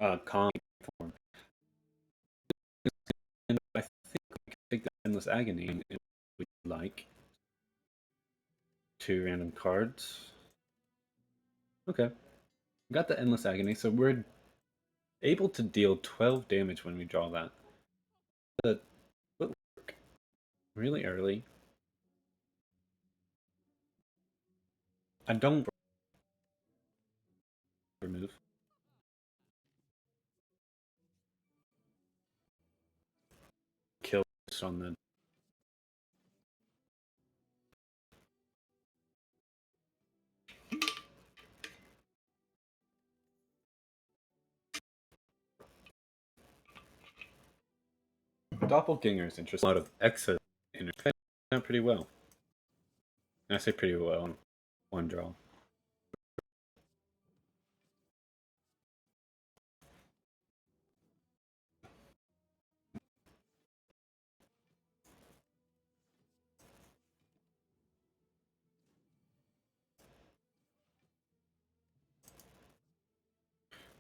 calm form. And I think we can take the endless agony and if we like 2 random cards. Okay, got the endless agony, so we're able to deal 12 damage when we draw that. But really early. I don't remove. Kill on the doppelganger is interesting. A lot of excess interface out pretty well. And I say pretty well on one draw.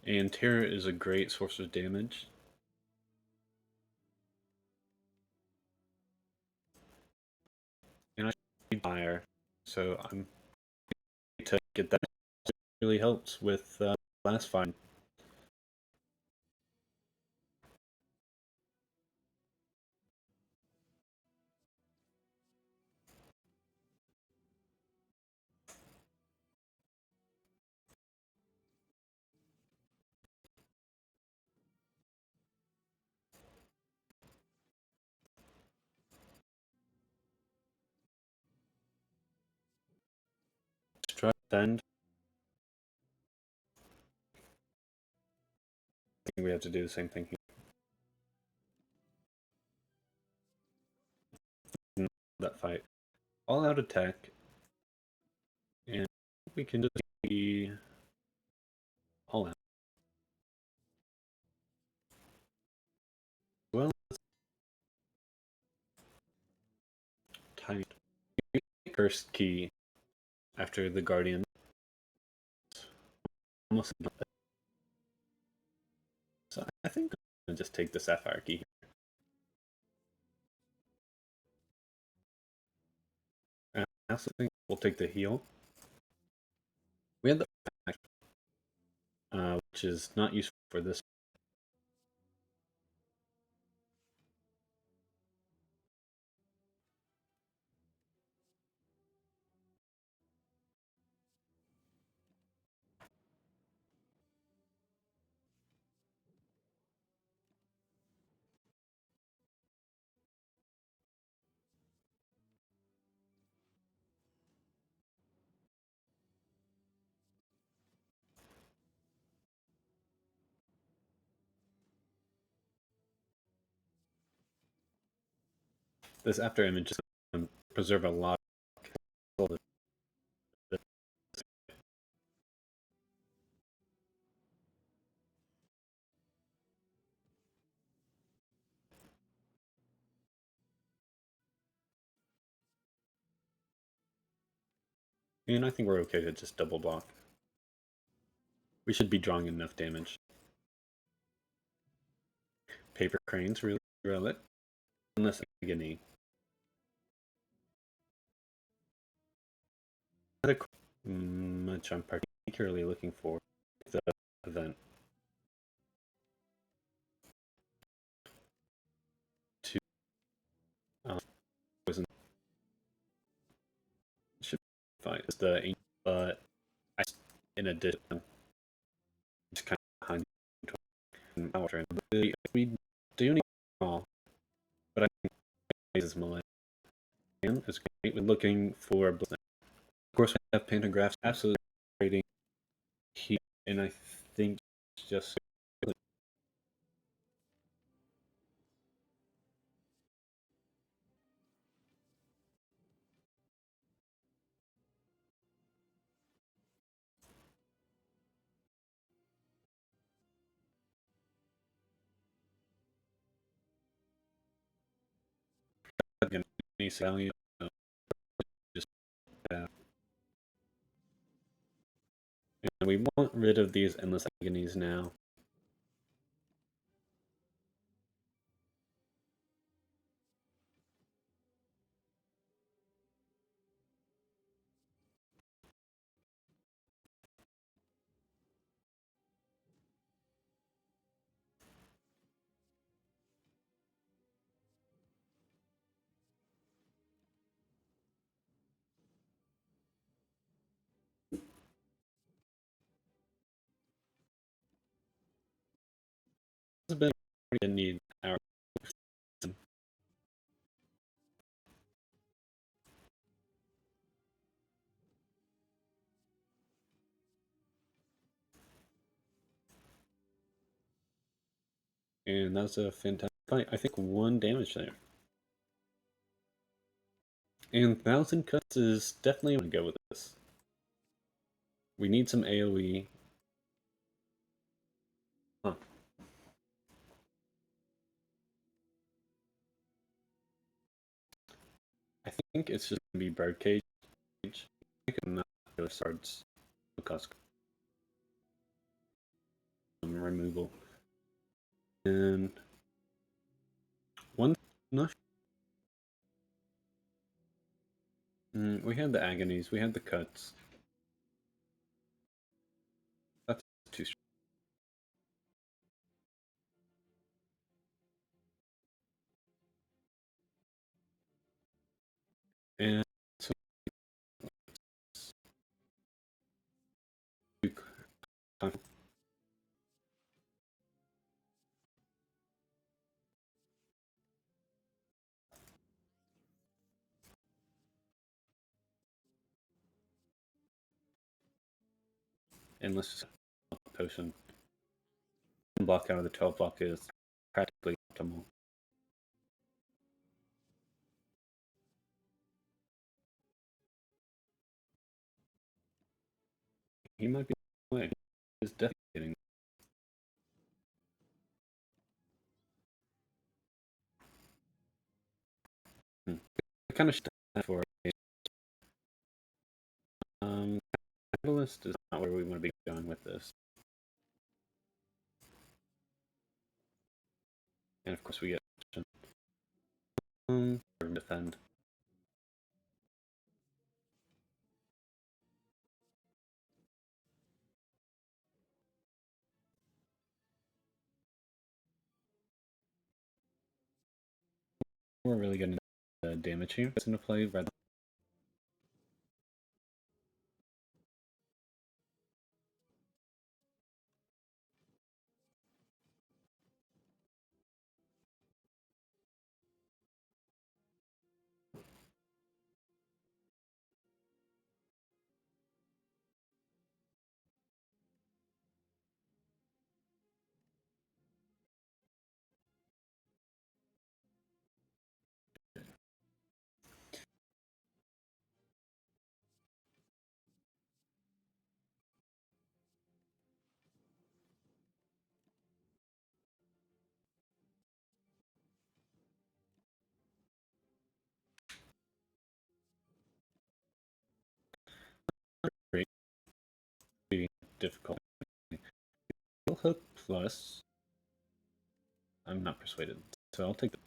And Terror is a great source of damage. And I should be fire, so I'm to get that. It really helps with last fight. Try to end. I think we have to do the same thing here. That fight. All out attack. And we can just be all out. Well, time. First key after the Guardian. Almost. So I think I'm gonna just take the Sapphire key. I also think we'll take the heal. We had the which is not useful for this. This after image is going to preserve a lot of the. And I think we're okay to just double block. We should be drawing enough damage. Paper cranes, really relic. Unless agony. Much I'm particularly looking for the event. To poison should be fine. It's the ancient, but in addition, just kind of behind power. We do need all, but I think this Malay is great. We're looking for. Of course, we have pantographs absolutely creating heat, and I think just going to value. Just and we want rid of these endless agonies now. We didn't need our. And that was a fantastic fight. I think 1 damage there. And 1,000 cuts is definitely going to go with this. We need some AoE. Huh. I think it's just going to be Birdcage. I think I'm not going to start because removal. And one. No, we had the agonies. We had the cuts. That's too strong. And so and let's just potion. Block out of the 12 block is practically optimal. He might be away. He's definitely getting. Kind of for Catalyst is not where we want to be going with this. And of course we get defend. We're really getting damage here. It's into play red. Great. Be difficult. Hook plus. I'm not persuaded, so I'll take it.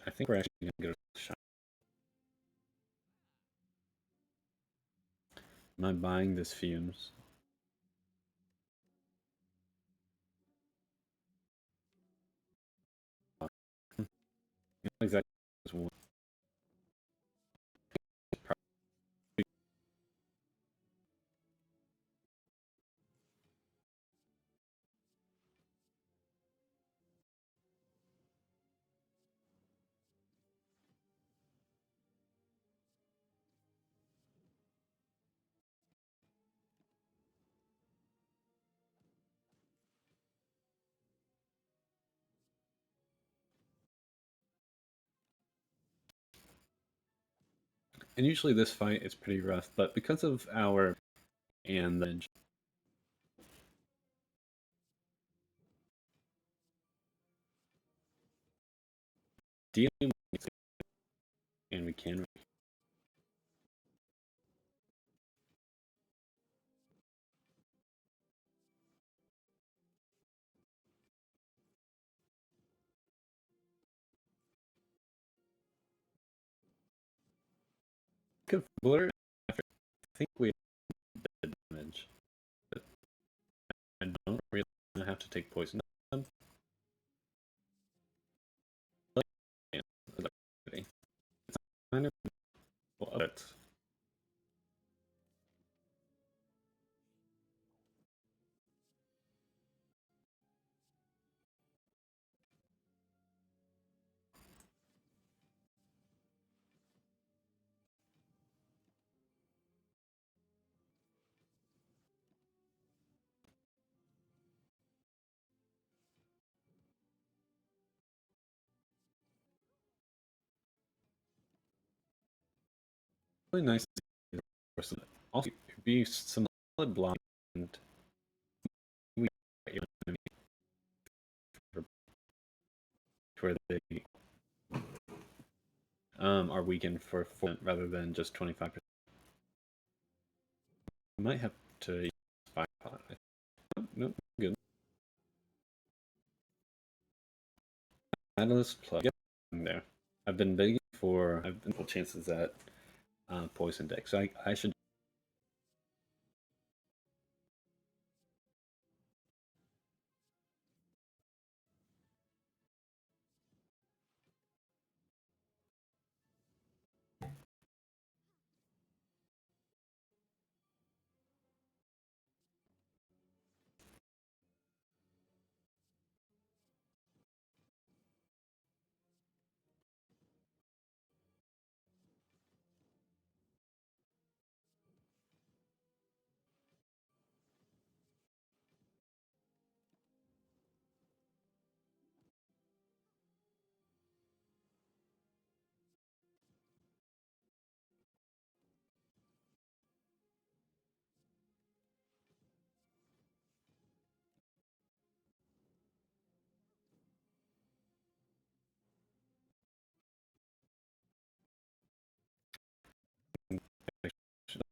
I think we're actually going to go to the shop. Am I buying this fumes? Exactly. And usually this fight is pretty rough, but because of our and the dealing and we can blur. I think we have damage, but I don't really have to take poison. Kind of it. really nice to see the person. Also, be some solid blind we where they are weakened for 4% rather than just 25%. I might have to use 5 pot. Oh, no, good. Catalyst plus. Yep, there. I've been begging for. I've been full chances at poison deck, so I should.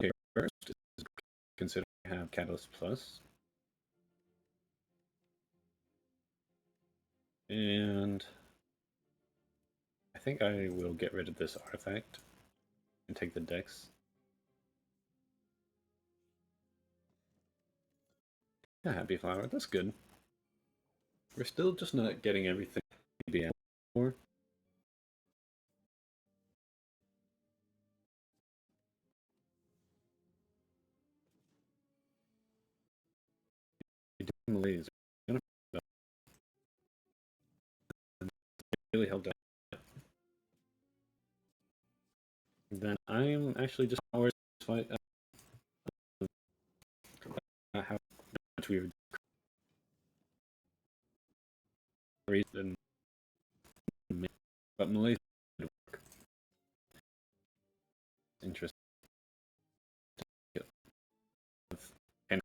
Okay, first is consider I have Catalyst Plus, and I think I will get rid of this artifact and take the Dex. Yeah, Happy Flower, that's good. We're still just not getting everything we be for. Malaise really held up. Then I'm actually just hours fight how much we would reason, but Malaise interesting. And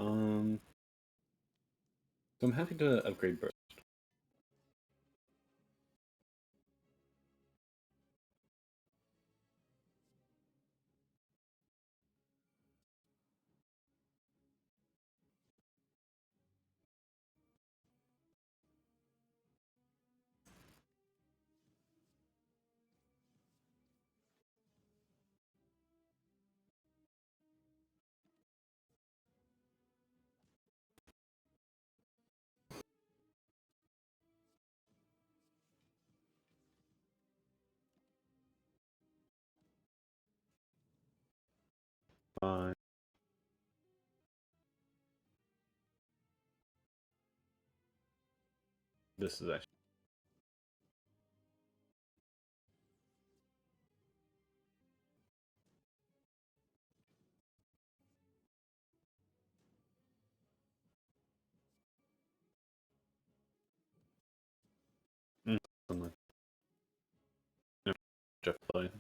um, so I'm happy to upgrade burst. Uh, this is actually something like Jeff play.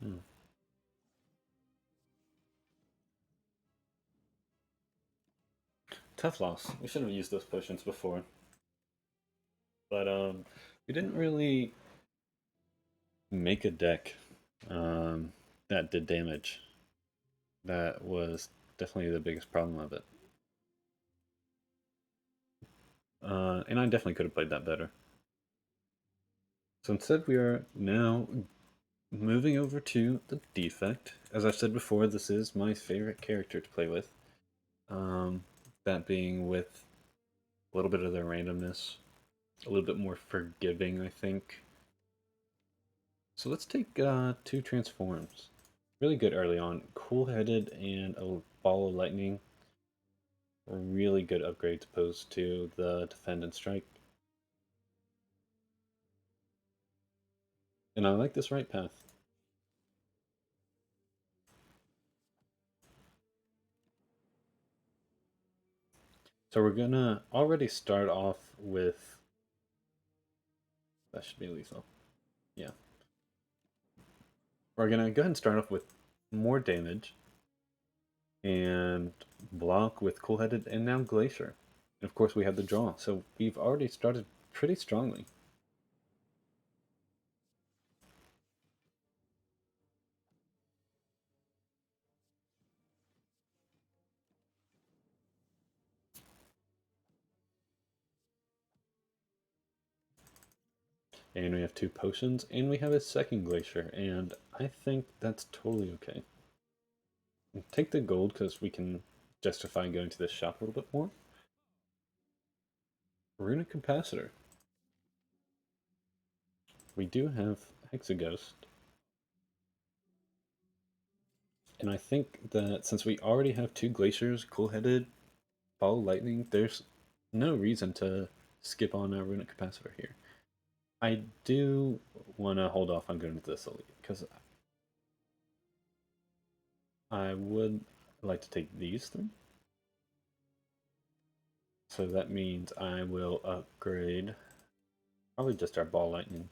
Hmm. Tough loss. We should have used those potions before, but we didn't really make a deck that did damage. That was definitely the biggest problem of it. And I definitely could have played that better. So instead, we are now moving over to the Defect. As I've said before, this is my favorite character to play with. That being with a little bit of the randomness, a little bit more forgiving, I think. So let's take two transforms. Really good early on. Cool-headed and a ball of lightning. Really good upgrades opposed to the defend and strike. And I like this right path. So we're gonna already start off with... That should be lethal. Yeah. We're gonna go ahead and start off with more damage. And block with Cool-headed and now Glacier. And of course we have the draw. So we've already started pretty strongly. And we have two potions, and we have a second Glacier, and I think that's totally okay. Take the gold because we can justify going to this shop a little bit more. Runic Capacitor. We do have Hexaghost. And I think that since we already have two Glaciers, Cool-headed, Ball Lightning, there's no reason to skip on a Runic Capacitor here. I do want to hold off on going to this elite because I would like to take these three. So that means I will upgrade probably just our ball lightning.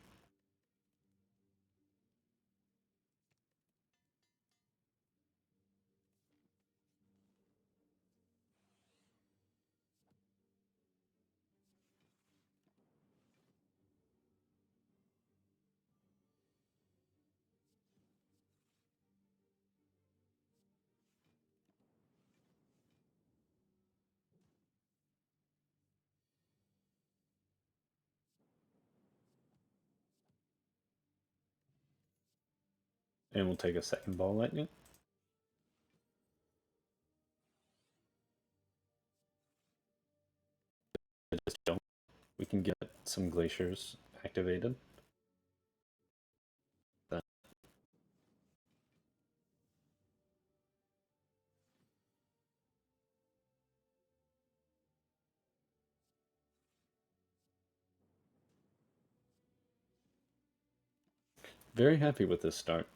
And we'll take a second ball lightning. Just don't. We can get some glaciers activated. Very happy with this start.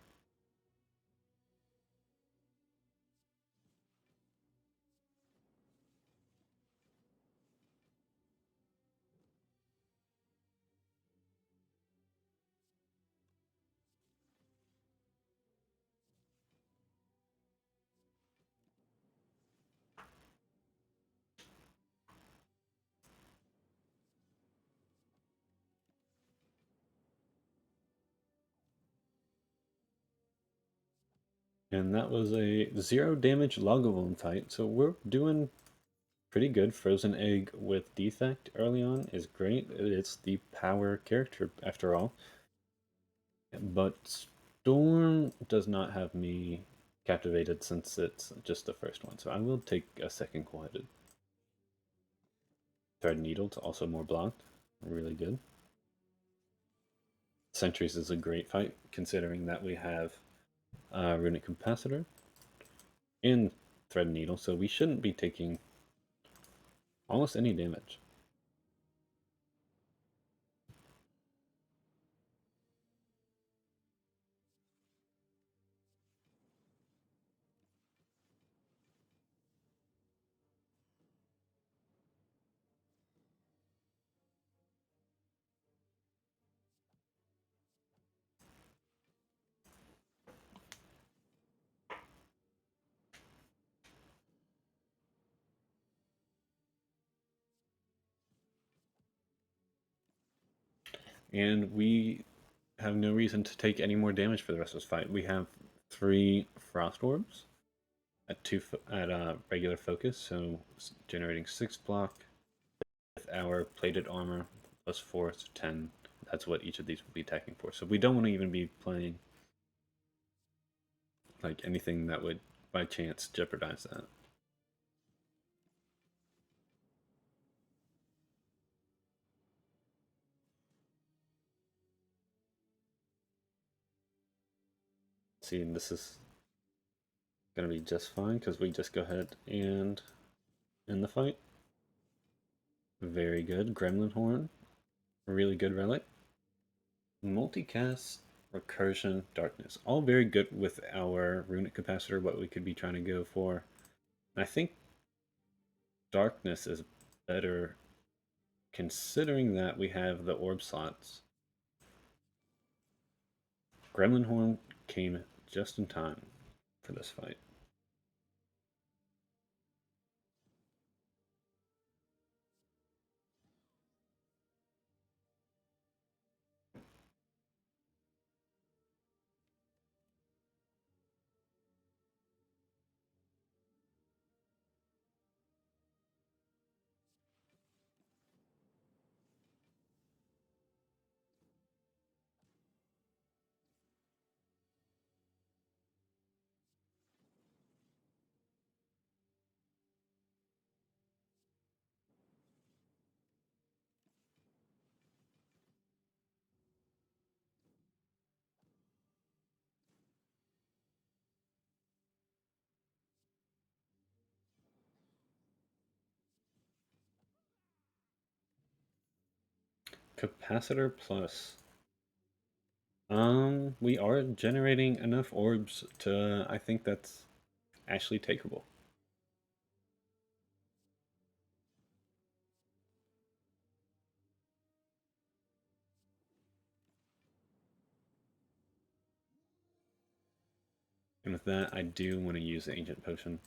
And that was a 0 damage Lagavulin fight, so we're doing pretty good. Frozen Egg with Defect early on is great. It's the power character after all. But Storm does not have me captivated since it's just the first one, so I will take a second Cool-headed. Thread Needle's also more blocked. Really good. Sentries is a great fight, considering that we have Runic Capacitor and Thread Needle, so we shouldn't be taking almost any damage. And we have no reason to take any more damage for the rest of this fight. We have 3 Frost Orbs at regular focus, so generating 6 block with our plated armor plus 4, so 10. That's what each of these will be attacking for. So we don't want to even be playing like anything that would by chance jeopardize that. see, this is going to be just fine because we just go ahead and end the fight. Very good. Gremlin Horn. Really good relic. Multicast, Recursion, Darkness. All very good with our Runic Capacitor, what we could be trying to go for. And I think Darkness is better considering that we have the orb slots. Gremlin Horn came just in time for this fight. Capacitor plus. We are generating enough orbs to, I think that's actually takeable. And with that, I do want to use the Ancient Potion.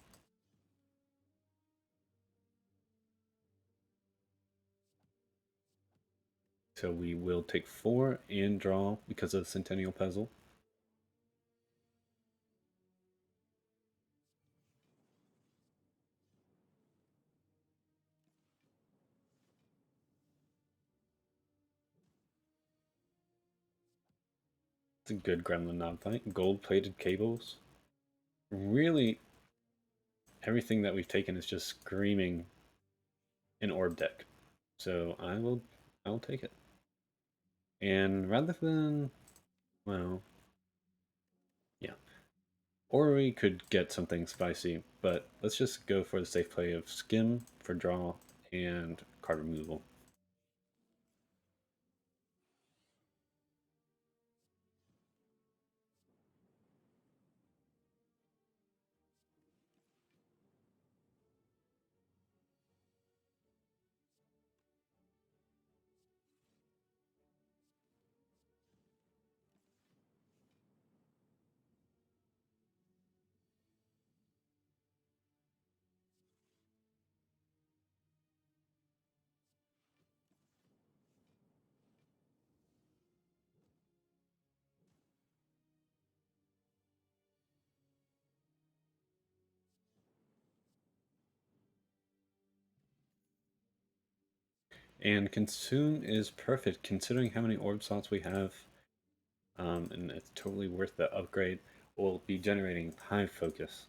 So we will take 4 and draw because of the Centennial Puzzle. It's a good Gremlin Knob fight. Gold-plated cables. Really, everything that we've taken is just screaming an orb deck. So I'll take it. And rather than, well, yeah. Or we could get something spicy, but let's just go for the safe play of Skim for draw and card removal. And Consume is perfect considering how many orb slots we have. And it's totally worth the upgrade. We'll be generating high focus.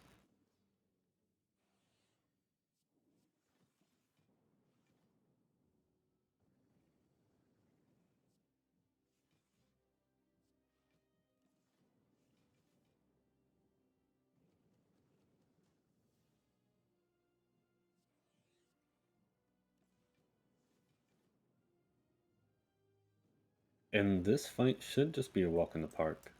And this fight should just be a walk in the park.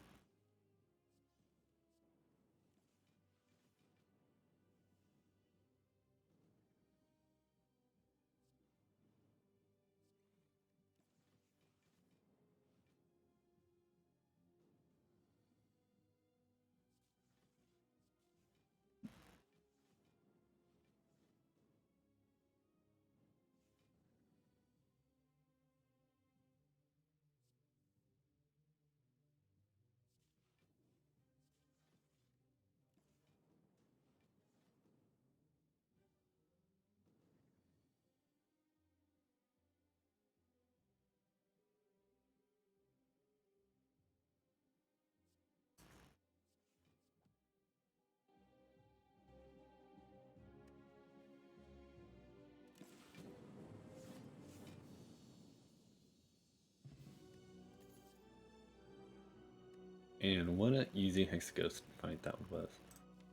And what an easy Hexaghost fight that was.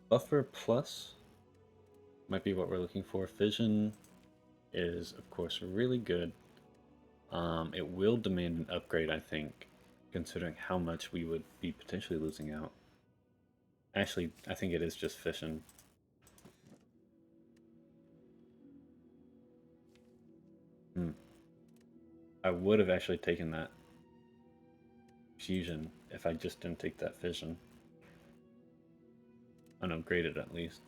Buffer plus might be what we're looking for. Fission is, of course, really good. It will demand an upgrade, I think, considering how much we would be potentially losing out. Actually, I think it is just fission. I would have actually taken that fusion if I just didn't take that fission. Unupgraded at least.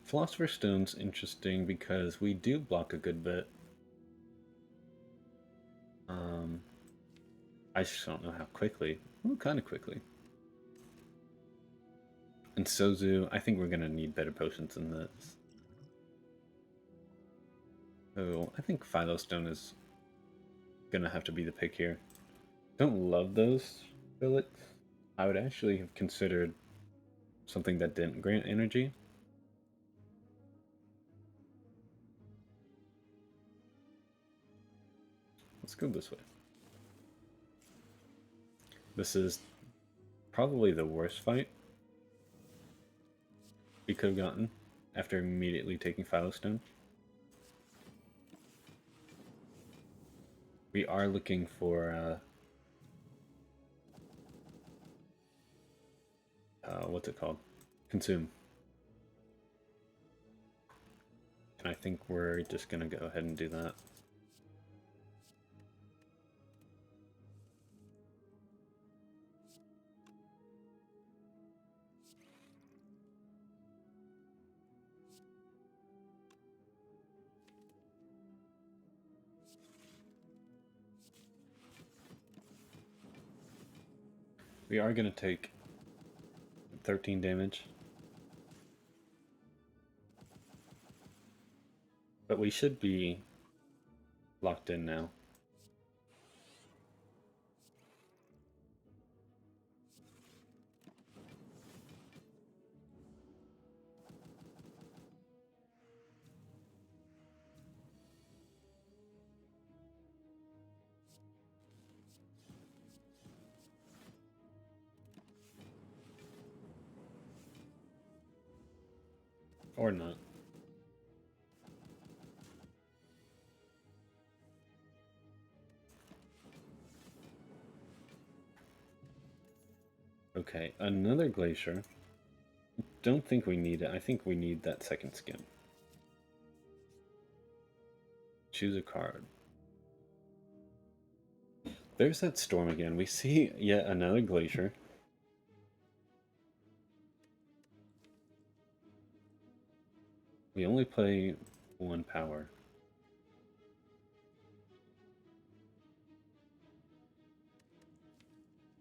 Philosopher's Stone's interesting because we do block a good bit. I just don't know how quickly. Ooh, kind of quickly. And Sozu, I think we're going to need better potions than this. Oh, I think Philostone is going to have to be the pick here. Don't love those relics. I would actually have considered something that didn't grant energy. Let's go this way. This is probably the worst fight we could have gotten after immediately taking Philostone. We are looking for what's it called? Consume. And I think we're just gonna go ahead and do that. We are gonna take 13 damage. But we should be locked in now. Or not. Okay, another glacier. Don't think we need it. I think we need that second skin. Choose a card. There's that storm again. We see yet another glacier. We only play one power.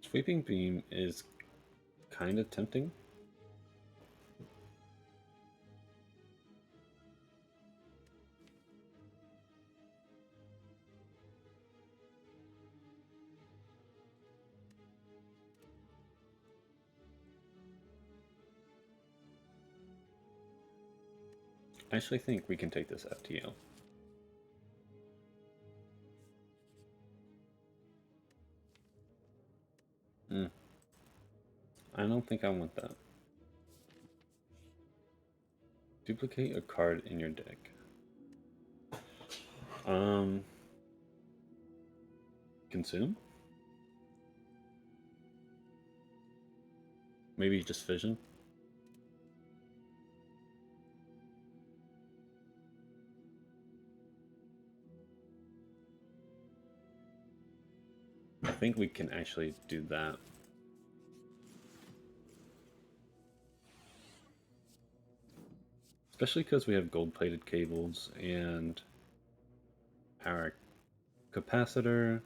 Sweeping Beam is kind of tempting. I actually think we can take this FTO. I don't think I want that. Duplicate a card in your deck. Consume? Maybe just fission? I think we can actually do that. Especially because we have gold-plated cables and our capacitor.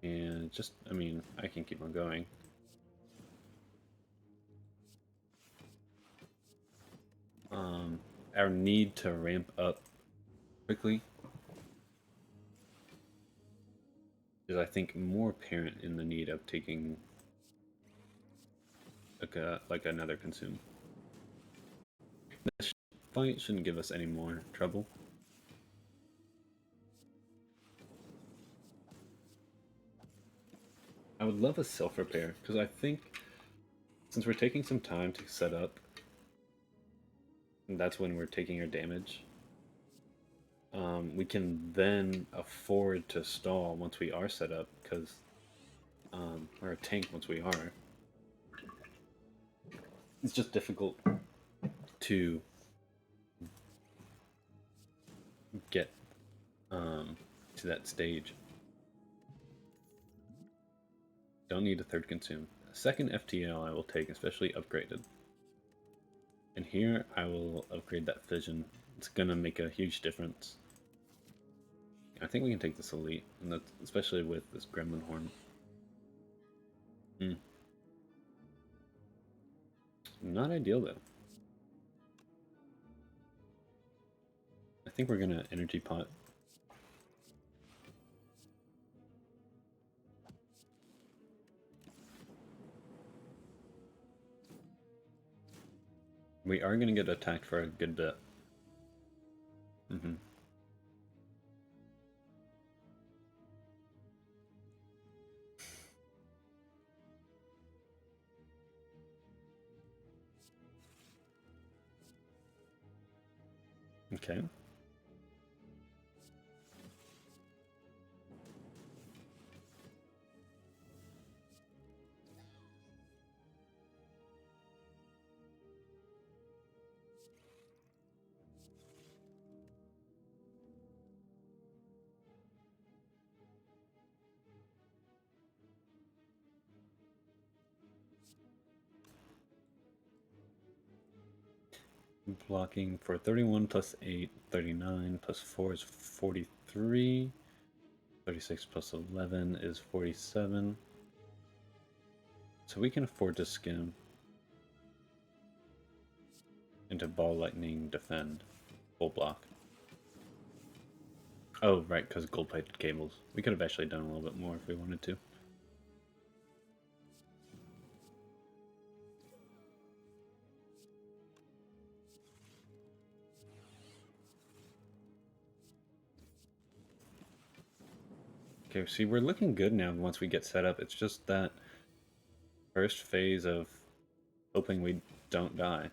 And just, I mean, I can keep on going. Our need to ramp up quickly is, I think, more apparent in the need of taking like another consume. This fight shouldn't give us any more trouble. I would love a self-repair, because I think since we're taking some time to set up, and that's when we're taking our damage, we can then afford to stall once we are set up, because or a tank once we are. It's just difficult to get to that stage. Don't need a third consume. A second FTL I will take, especially upgraded. And here I will upgrade that fission. It's gonna make a huge difference. I think we can take this elite, and that's especially with this gremlin horn. Not ideal though. I think we're gonna energy pot. We are gonna get attacked for a good bit. Okay. Blocking for 31 plus 8, 39 plus 4 is 43. 36 plus 11 is 47. So we can afford to skim into ball lightning defend full block. Oh, right, because gold plated cables. We could have actually done a little bit more if we wanted to. Okay, see, we're looking good now once we get set up. It's just that first phase of hoping we don't die.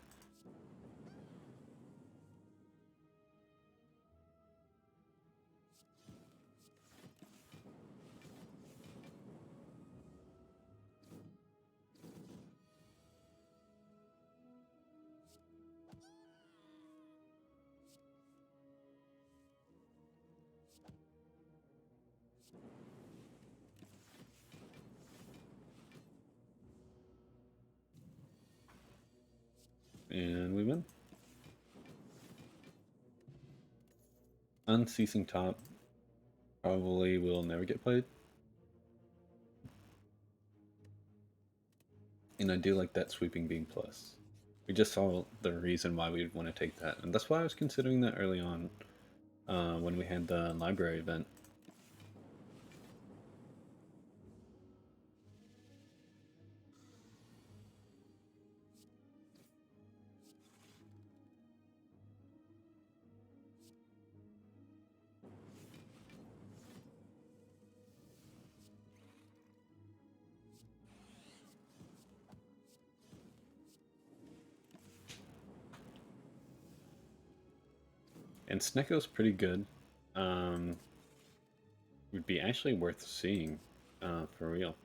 And we win. Unceasing top probably will never get played. And I do like that sweeping beam plus. We just saw the reason why we'd want to take that. And that's why I was considering that early on when we had the library event. And Snecko's pretty good. Would be actually worth seeing for real.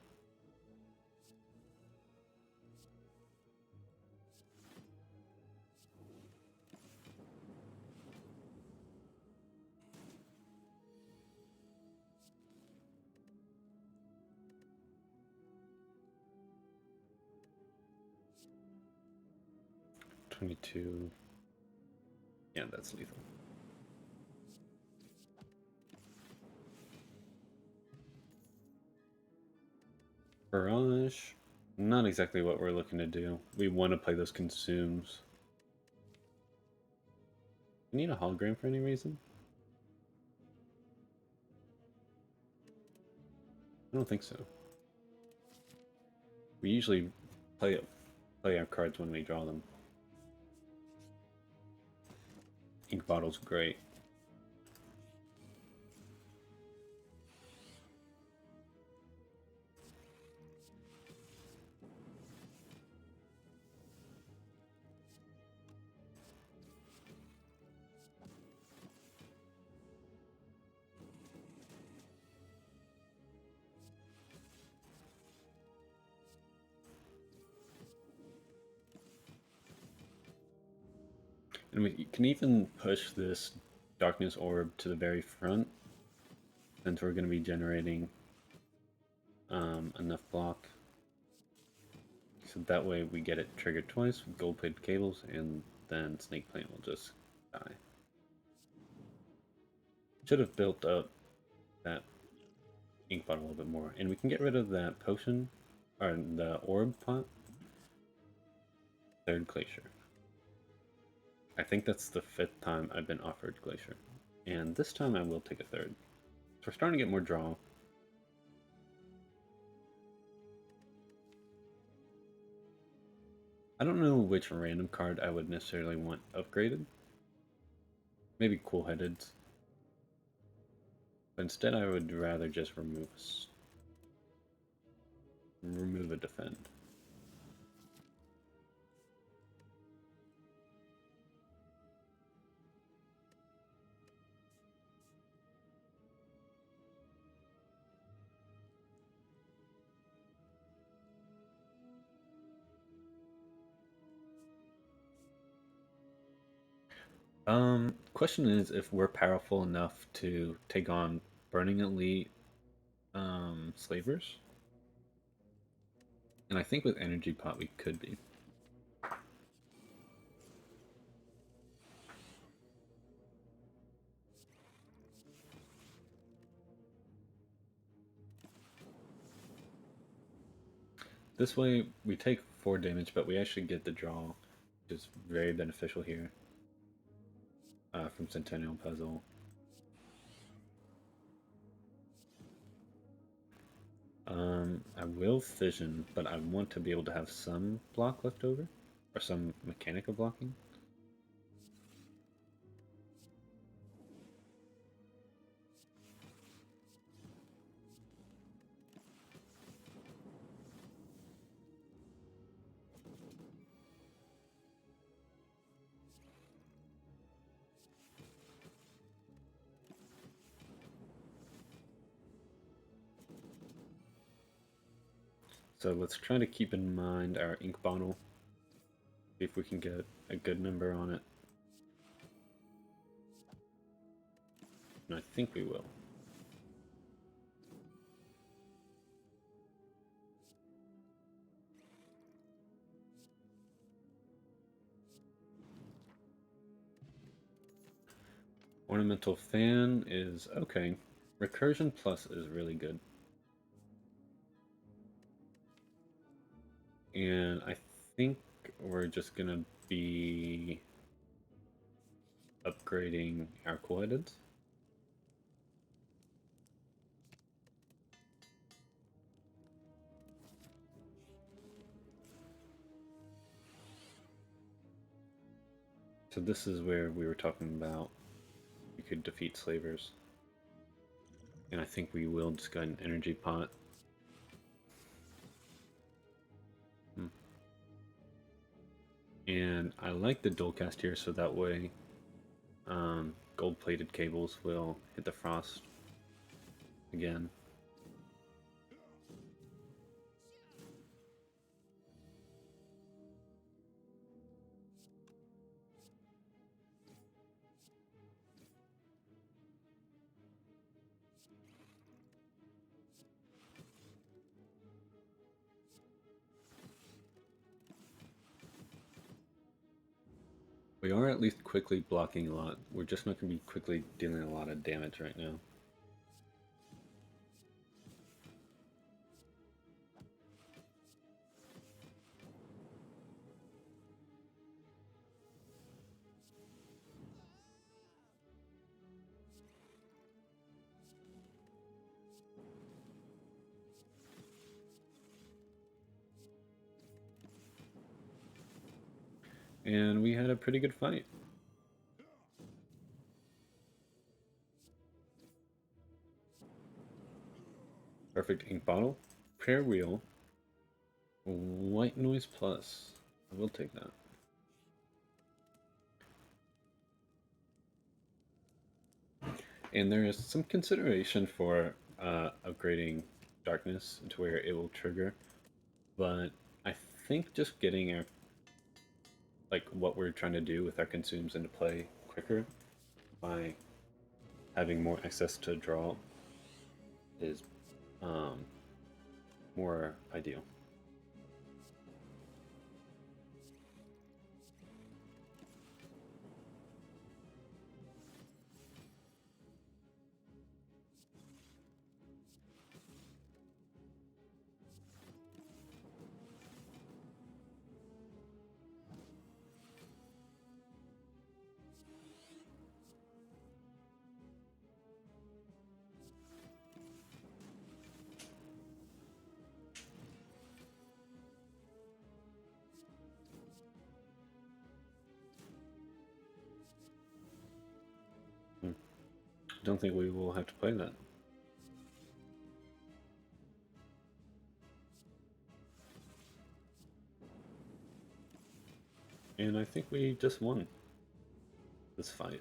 $22. Yeah, that's lethal. Barrage, not exactly what we're looking to do. We want to play those consumes. We need a hologram for any reason? I don't think so. We usually play our cards when we draw them. Ink bottle's great. And we can even push this darkness orb to the very front, since we're going to be generating enough block. So that way we get it triggered twice with gold-plated cables, and then Snake Plane will just die. Should have built up that ink bottle a little bit more. And we can get rid of that potion, or the orb pot. Third Glacier. I think that's the 5th time I've been offered Glacier. And this time I will take a third. So we're starting to get more draw. I don't know which random card I would necessarily want upgraded. Maybe Cool Headed. But instead I would rather just remove a defend. Question is if we're powerful enough to take on Burning Elite slavers. And I think with Energy Pot we could be. This way we take 4 damage, but we actually get the draw, which is very beneficial here from Centennial Puzzle. I will Fission, but I want to be able to have some block left over, or some mechanic of blocking. So let's try to keep in mind our ink bottle. See if we can get a good number on it. And I think we will. Ornamental Fan is okay. Recursion Plus is really good. And I think we're just gonna be upgrading our cool headeds. So this is where we were talking about we could defeat slavers. And I think we will just get an energy pot. And I like the dual cast here, so that way gold-plated cables will hit the frost again. We are at least quickly blocking a lot. We're just not going to be quickly dealing a lot of damage right now. And we had a pretty good fight. Perfect ink bottle, prayer wheel, white noise plus. I will take that. And there is some consideration for upgrading darkness to where it will trigger, but I think just getting like what we're trying to do with our consumes into play quicker by having more access to draw is um, more ideal. Hmm. Don't think we will have to play that. And I think we just won this fight.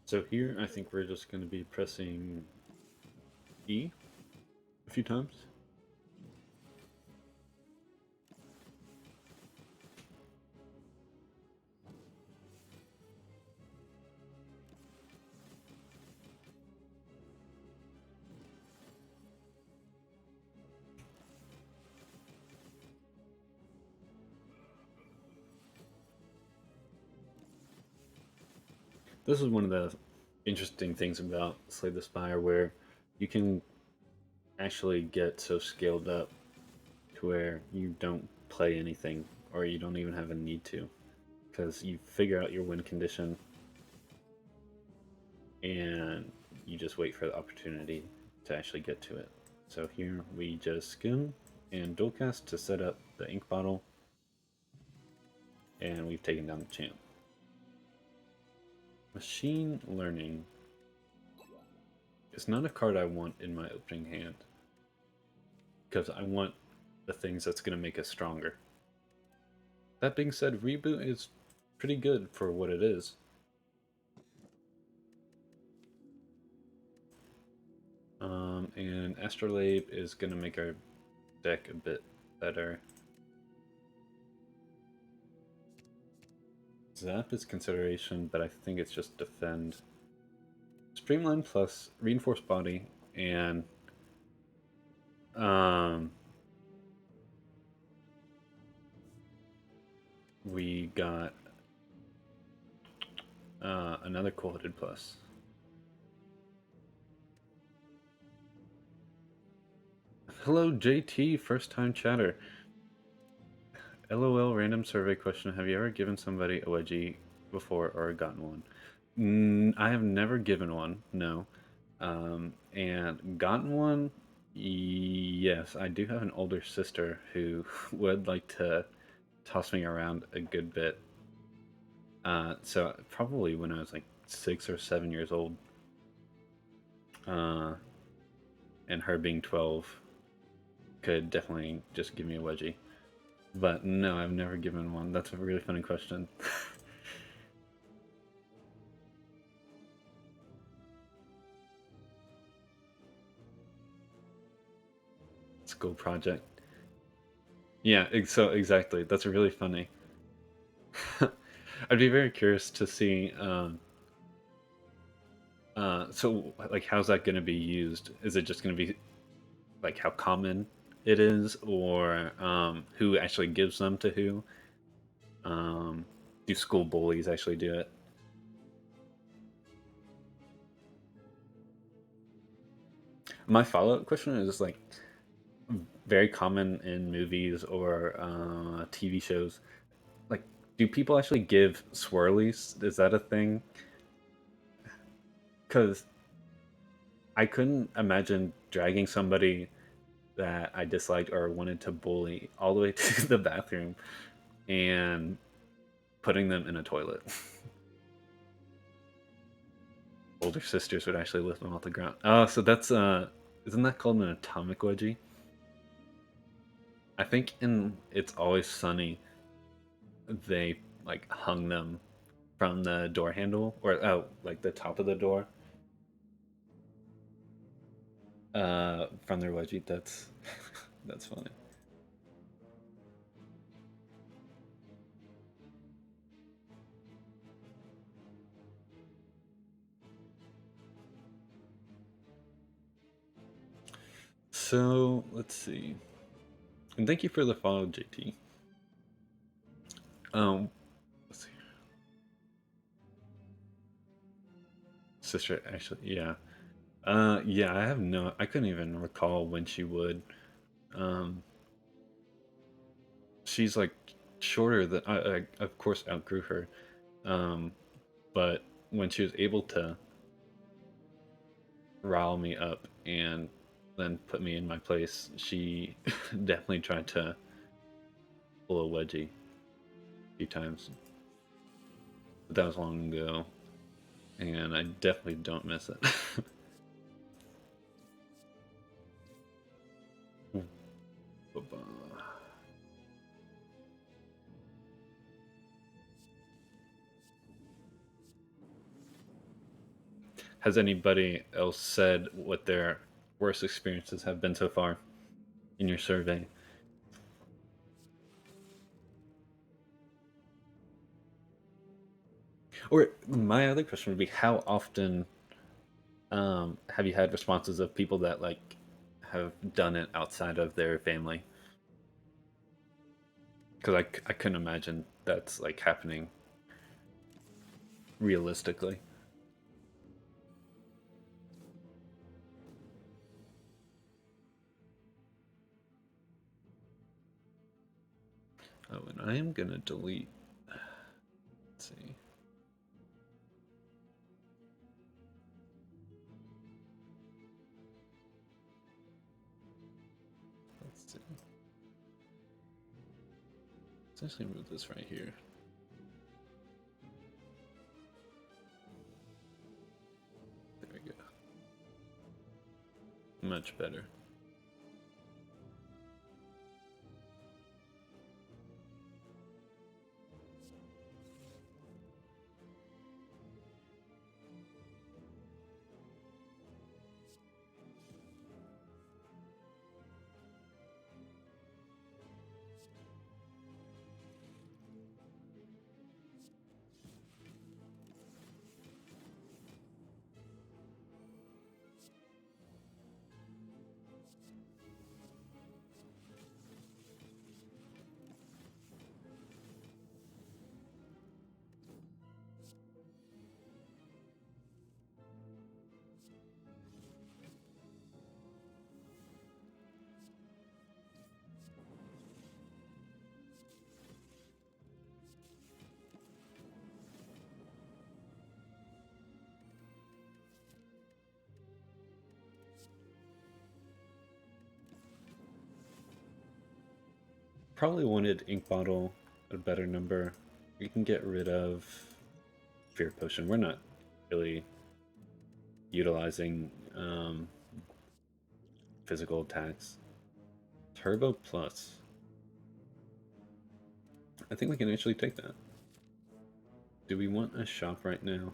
So here, I think we're just going to be pressing E a few times. This is one of the interesting things about Slay the Spire, where you can actually get so scaled up to where you don't play anything, or you don't even have a need to, because you figure out your win condition and you just wait for the opportunity to actually get to it. So here we just skim and dual cast to set up the ink bottle, and we've taken down the champ. Machine Learning is not a card I want in my opening hand, because I want the things that's going to make us stronger. That being said, Reboot is pretty good for what it is. And Astrolabe is going to make our deck a bit better. Zap is consideration, but I think it's just defend. Streamline plus Reinforced Body and we got another Cold-Headed Plus. Hello, JT, first time chatter. LOL random survey question. Have you ever given somebody a wedgie before or gotten one? I have never given one, no. And gotten one, yes. I do have an older sister who would like to toss me around a good bit. So probably when I was like 6 or 7 years old. And her being 12 could definitely just give me a wedgie. But no, I've never given one. That's a really funny question. School project. Yeah, so exactly. That's really funny. I'd be very curious to see. So, like, how's that going to be used? Is it just going to be like how common it is, or who actually gives them to who? Do school bullies actually do it? My follow-up question is like very common in movies or TV shows. Like, do people actually give swirlies? Is that a thing? Because I couldn't imagine dragging somebody that I disliked or wanted to bully all the way to the bathroom and putting them in a toilet. Older sisters would actually lift them off the ground. Oh, so that's isn't that called an atomic wedgie? I think in It's Always Sunny, they like hung them from the door handle or like the top of the door from their wedgie. That's that's funny. So let's see. And thank you for the follow, JT. Let's see. Sister, actually, yeah. Yeah, I have no. I couldn't even recall when she would. Um, she's like shorter than I of course outgrew her. Um, but when she was able to rile me up and then put me in my place, she definitely tried to pull a wedgie a few times. But that was long ago, and I definitely don't miss it. Has anybody else said what their worst experiences have been so far in your survey? Or my other question would be, how often have you had responses of people that like have done it outside of their family? Because I couldn't imagine that's like happening realistically. Oh, and I am gonna delete. Let's see. Let's see. Let's actually move this right here. There we go. Much better. Probably wanted ink bottle at a better number. We can get rid of fear potion. We're not really utilizing physical attacks. Turbo plus. I think we can actually take that. Do we want a shop right now?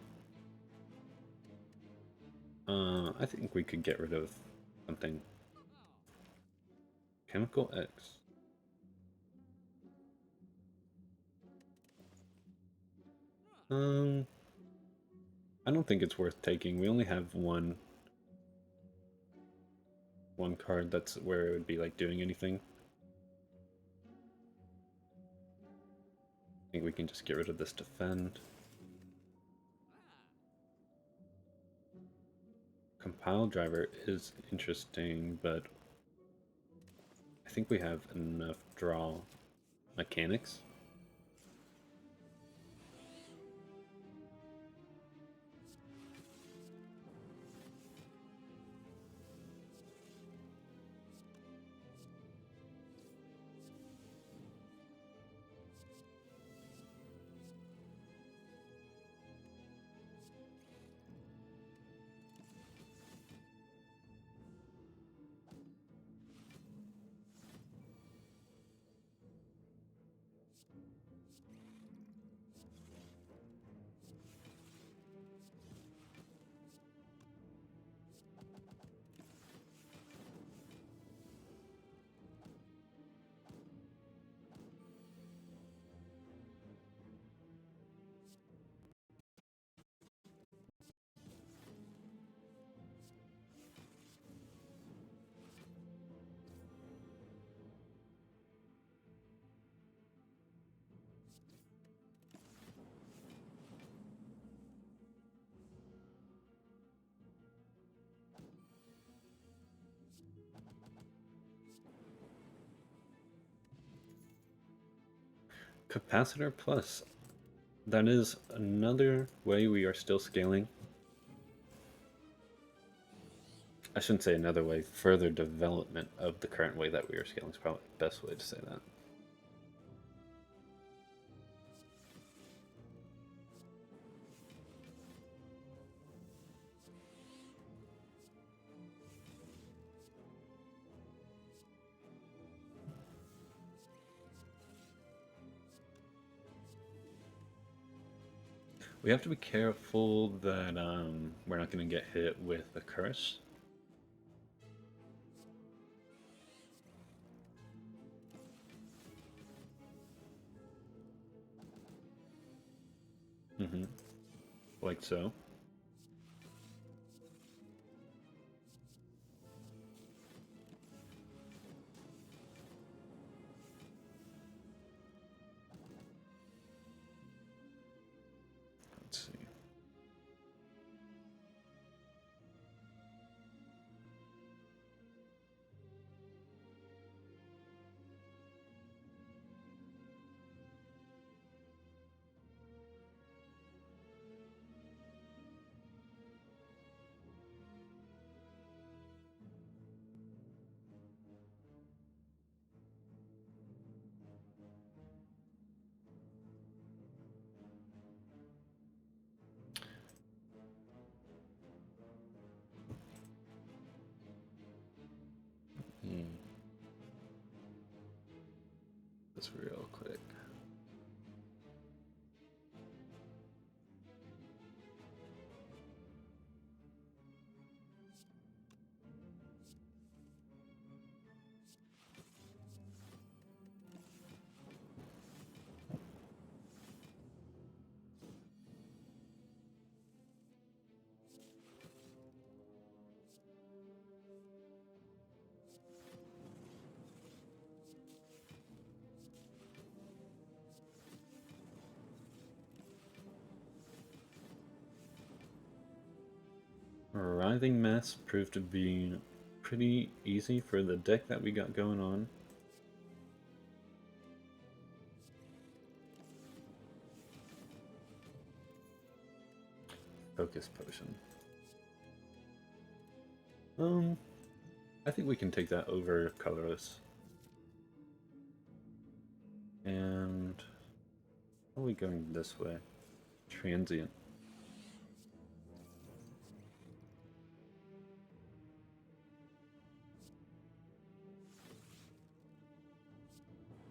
I think we could get rid of something. Chemical X. Um, I don't think it's worth taking. We only have one card that's where it would be like doing anything. think we can just get rid of this defend. Compile driver is interesting, but I think we have enough draw mechanics. Capacitor plus. That is another way we are still scaling. I shouldn't say another way, further development of the current way that we are scaling is probably the best way to say that. We have to be careful that we're not going to get hit with a curse. Like so. Let's see. This real quick. Writhing Mass proved to be pretty easy for the deck that we got going on. Focus Potion. I think we can take that over colorless. And how are we going this way? Transient.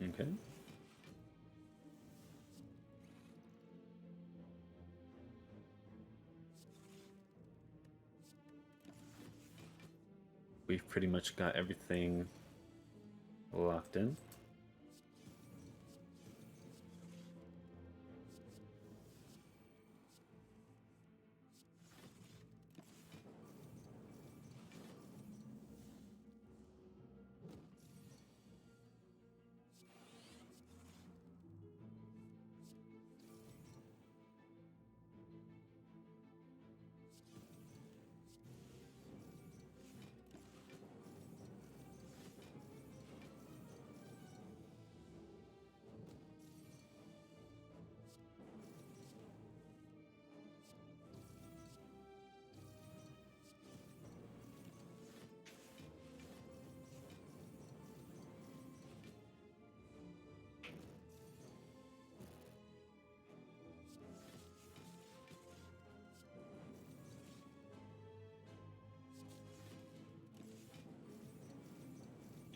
Okay. We've pretty much got everything locked in.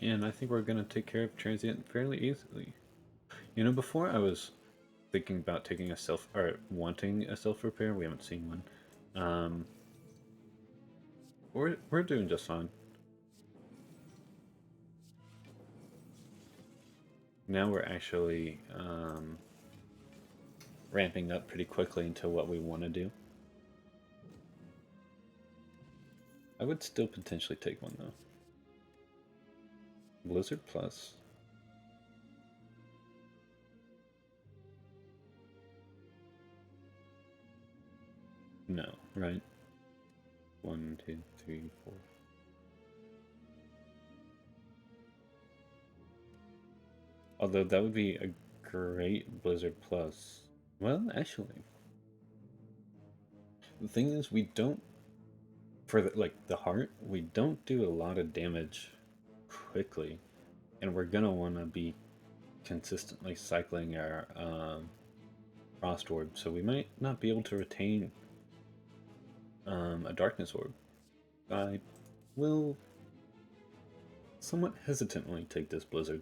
and I think we're gonna take care of transient fairly easily. You know, before I was thinking about taking a self or wanting a self repair. We haven't seen one. Um, we're doing just fine. Now we're actually ramping up pretty quickly into what we want to do. I would still potentially take one though. Blizzard Plus. No, right? 1, 2, 3, 4. Although that would be a great Blizzard Plus. Well, actually, the thing is, we don't for the heart. We don't do a lot of damage quickly, and we're gonna want to be consistently cycling our Frost Orb, so we might not be able to retain a Darkness Orb. I will somewhat hesitantly take this Blizzard.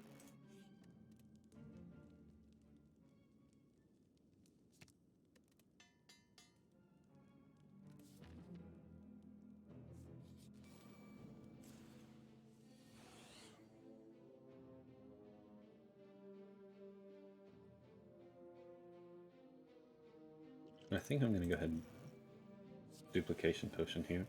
I think I'm going to go ahead and duplication potion here.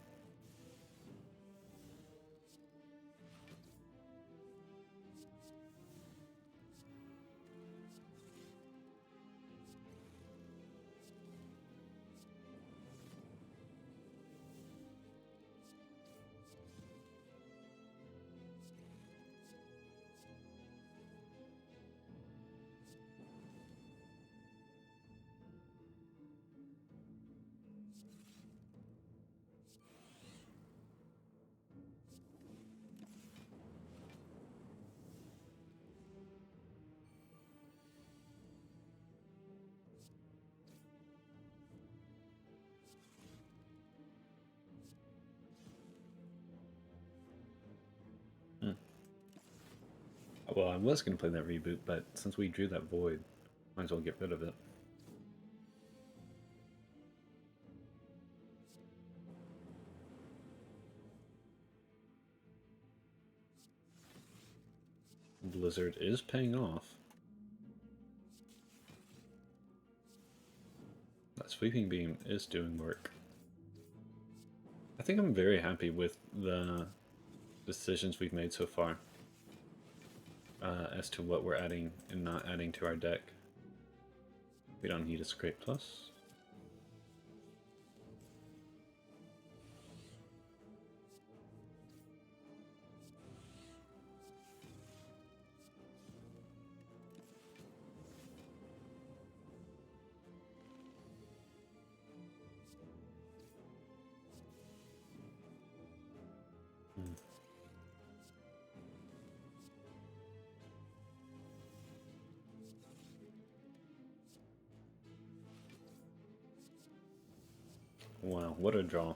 Well, I was going to play that reboot, but since we drew that void, might as well get rid of it. Blizzard is paying off. That sweeping beam is doing work. I think I'm very happy with the decisions we've made so far as to what we're adding and not adding to our deck. We don't need a Scrape Plus. Wow, what a draw.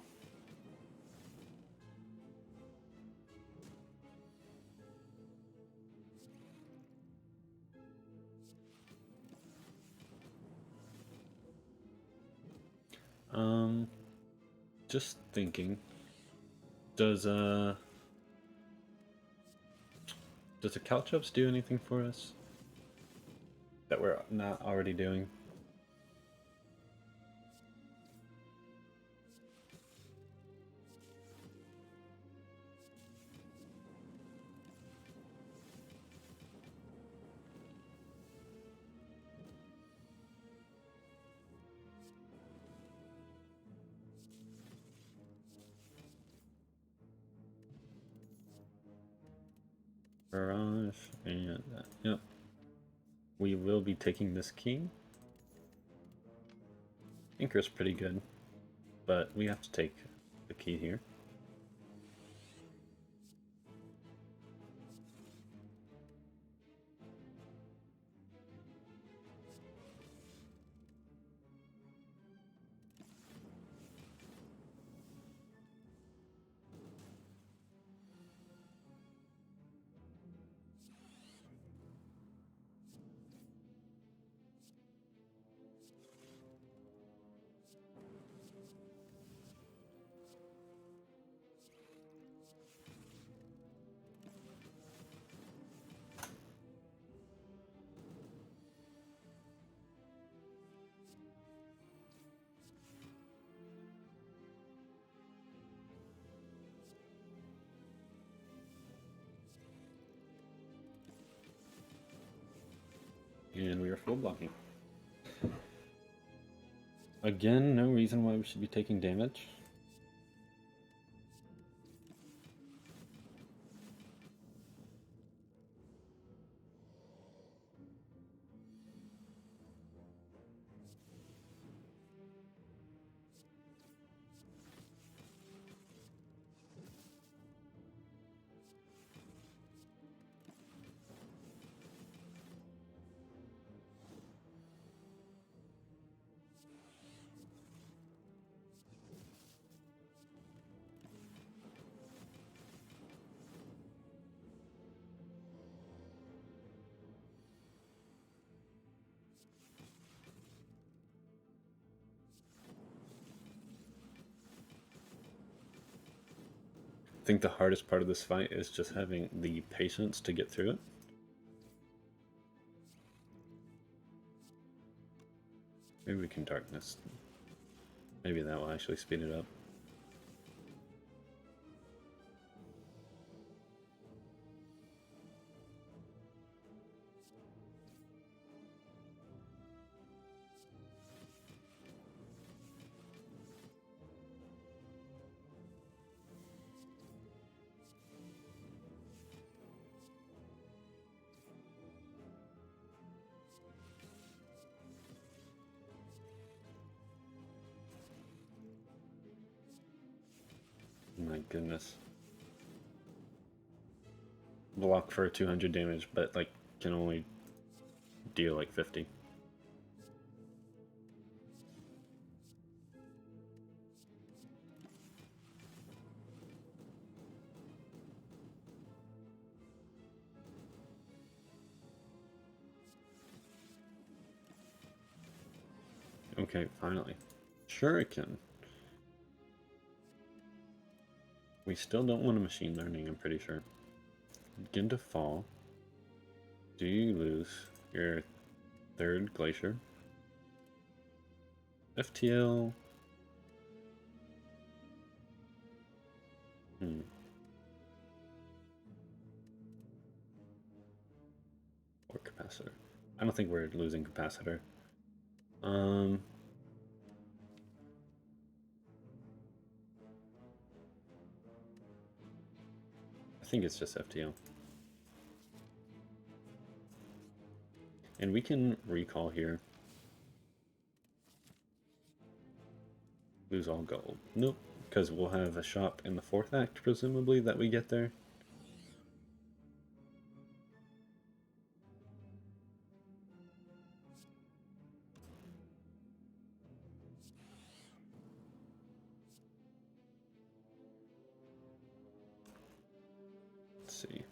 Just thinking, does the Caltrops do anything for us that we're not already doing? Barrage and yep. We will be taking this key. Anchor's pretty good, but we have to take the key here. And we are full blocking. Again, no reason why we should be taking damage. I think the hardest part of this fight is just having the patience to get through it. Maybe we can darkness. Maybe that will actually speed it up. My goodness. Block for 200 damage, but like can only deal like 50. Okay, finally. Shuriken. We still don't want a machine learning, I'm pretty sure. Begin to fall. Do you lose your third glacier? FTL. Or capacitor. I don't think we're losing capacitor. I think it's just FTL. And we can recall here. Lose all gold. Nope, because we'll have a shop in the 4th act, presumably, that we get there. Let's see.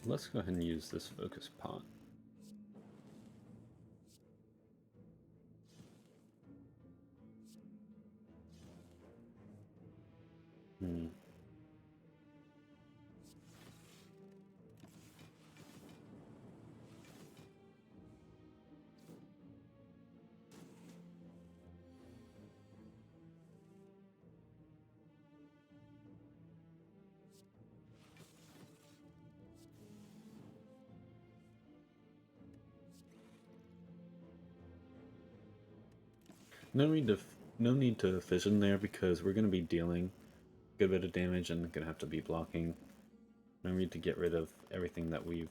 Let's go ahead and use this focus pot. No need to fission there because we're going to be dealing a good bit of damage and going to have to be blocking. No need to get rid of everything that we've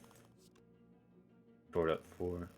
stored up for.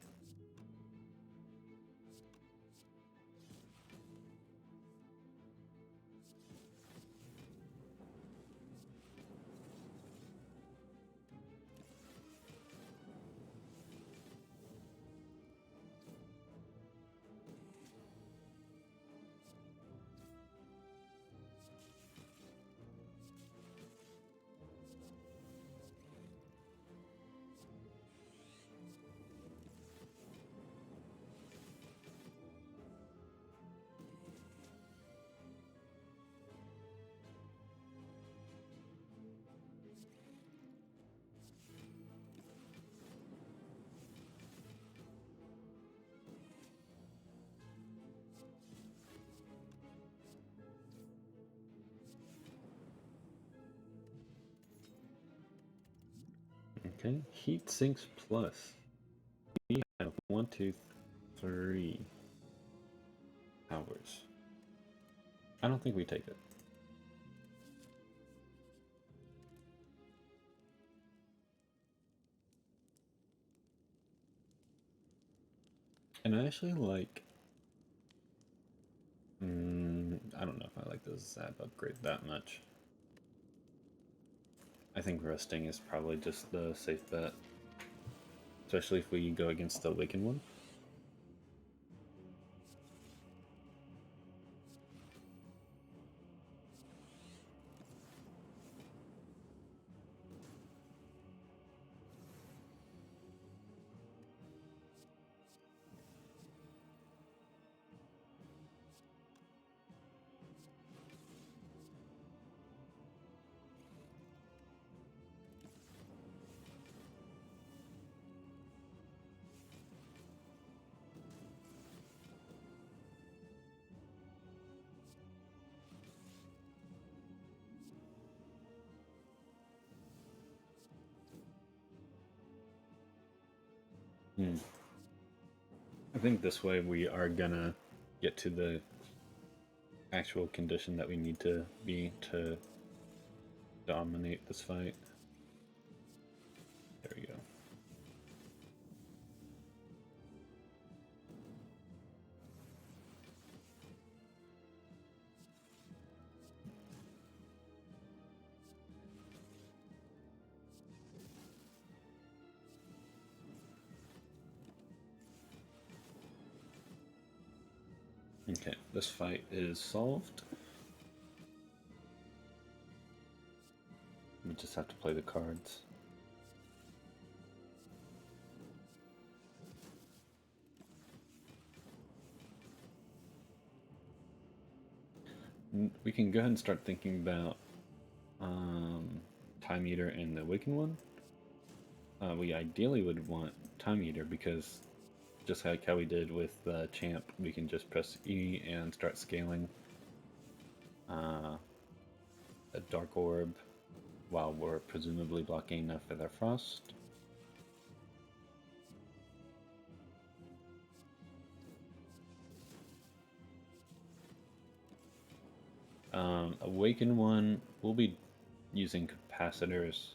Okay, heat sinks plus. We have 1, 2, 3 hours. I don't think we take it. And I actually like. I don't know if I like the Zap upgrade that much. I think resting is probably just the safe bet. Especially if we go against the Awakened one. I think this way we are gonna get to the actual condition that we need to be to dominate this fight. There we go. Okay, this fight is solved. We just have to play the cards. We can go ahead and start thinking about Time Eater and the Awakened one. We ideally would want Time Eater because just like how we did with Champ, we can just press E and start scaling a Dark Orb while we're presumably blocking a Feather Frost. Awaken one, we'll be using capacitors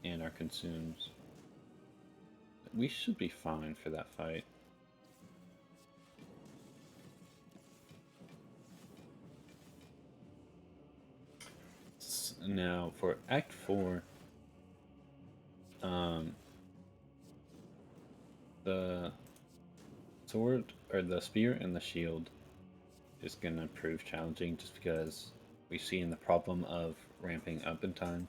and our consumes. We should be fine for that fight. Now for Act 4, the sword or the spear and the shield is gonna prove challenging just because we've seen the problem of ramping up in time.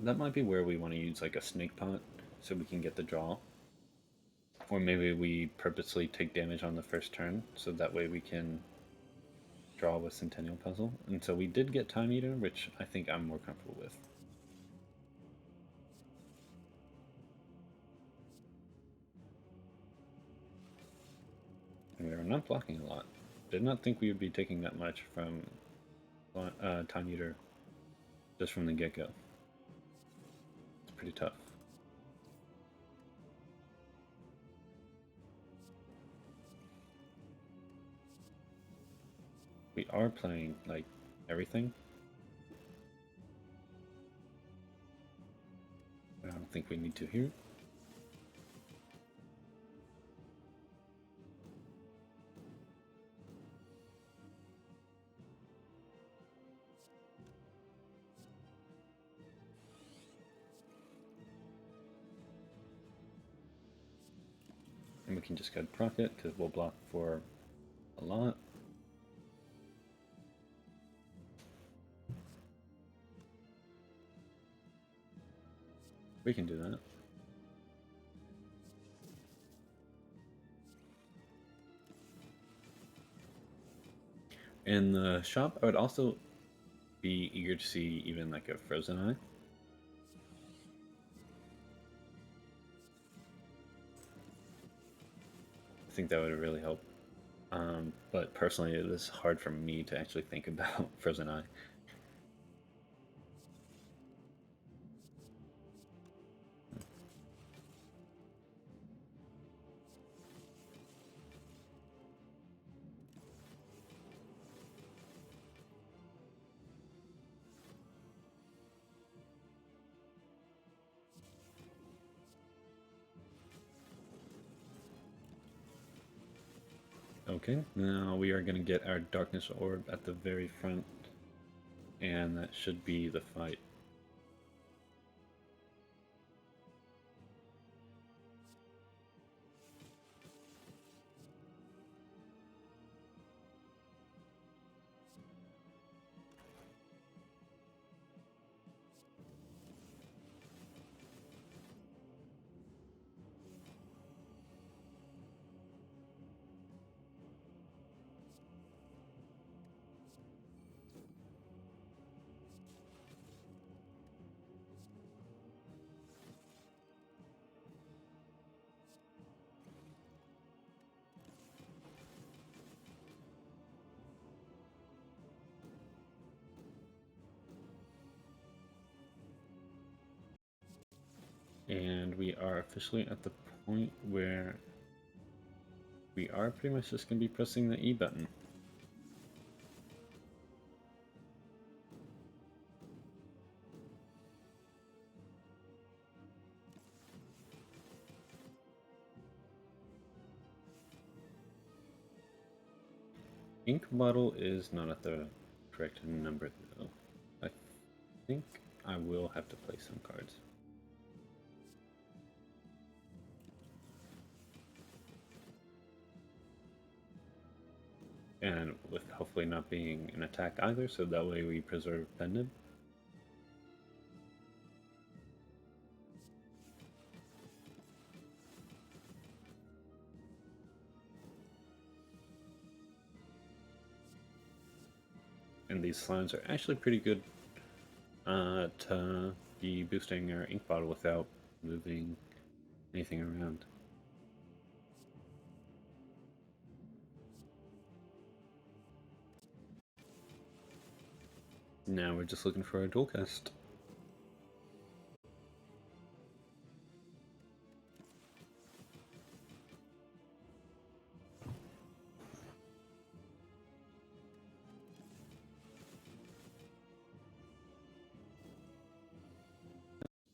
That might be where we want to use like a snake pot so we can get the draw. Or maybe we purposely take damage on the first turn so that way we can draw with Centennial Puzzle. And so we did get Time Eater, which I think I'm more comfortable with. And we are not blocking a lot. Did not think we would be taking that much from Time Eater just from the get-go. It's pretty tough. We are playing like everything. I don't think we need to here. And we can just go proc it because we'll block for a lot. We can do that. In the shop, I would also be eager to see even like a Frozen Eye. I think that would really help. But personally, it is hard for me to actually think about Frozen Eye. Okay, now we are going to get our Darkness Orb at the very front, and that should be the fight. And we are officially at the point where we are pretty much just going to be pressing the E button. Ink bottle is not at the correct number though. I think I will have to play some cards. And with hopefully not being an attack either, so that way we preserve pendant. And these slimes are actually pretty good to be boosting our ink bottle without moving anything around. Now we're just looking for a dual cast.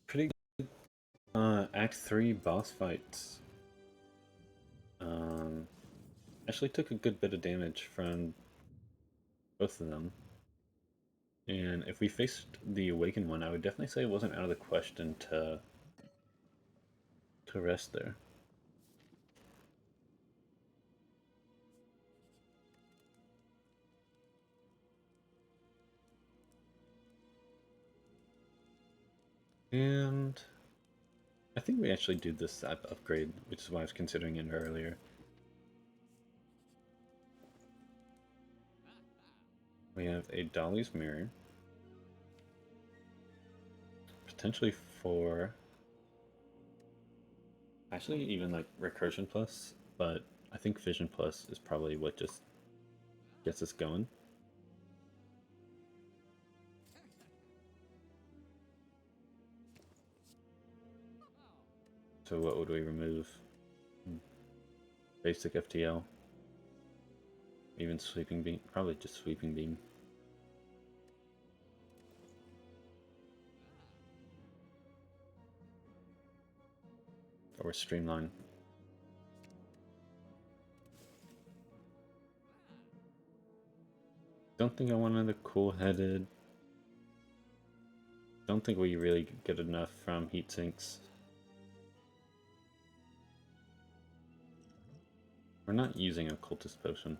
Pretty good Act 3 boss fights. Actually took a good bit of damage from both of them. And if we faced the Awakened one, I would definitely say it wasn't out of the question to rest there. And I think we actually do this upgrade, which is why I was considering it earlier. We have a Dolly's Mirror. Potentially for... Actually, even like Recursion Plus, but I think Vision Plus is probably what just gets us going. So what would we remove? Basic FTL. Even Sweeping Beam? Probably just Sweeping Beam. Or Streamline. Don't think I want another Cool-Headed. Don't think we really get enough from Heat Sinks. We're not using a Cultist Potion.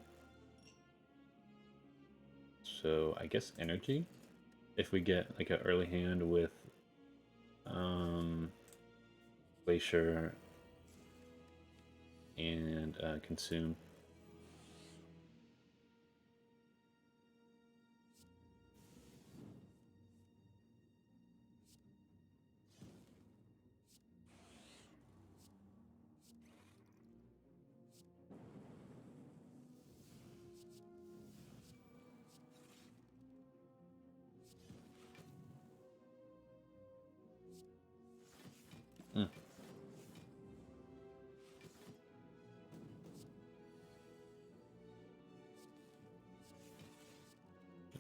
So I guess Energy? If we get like an early hand with Glacier and Consume.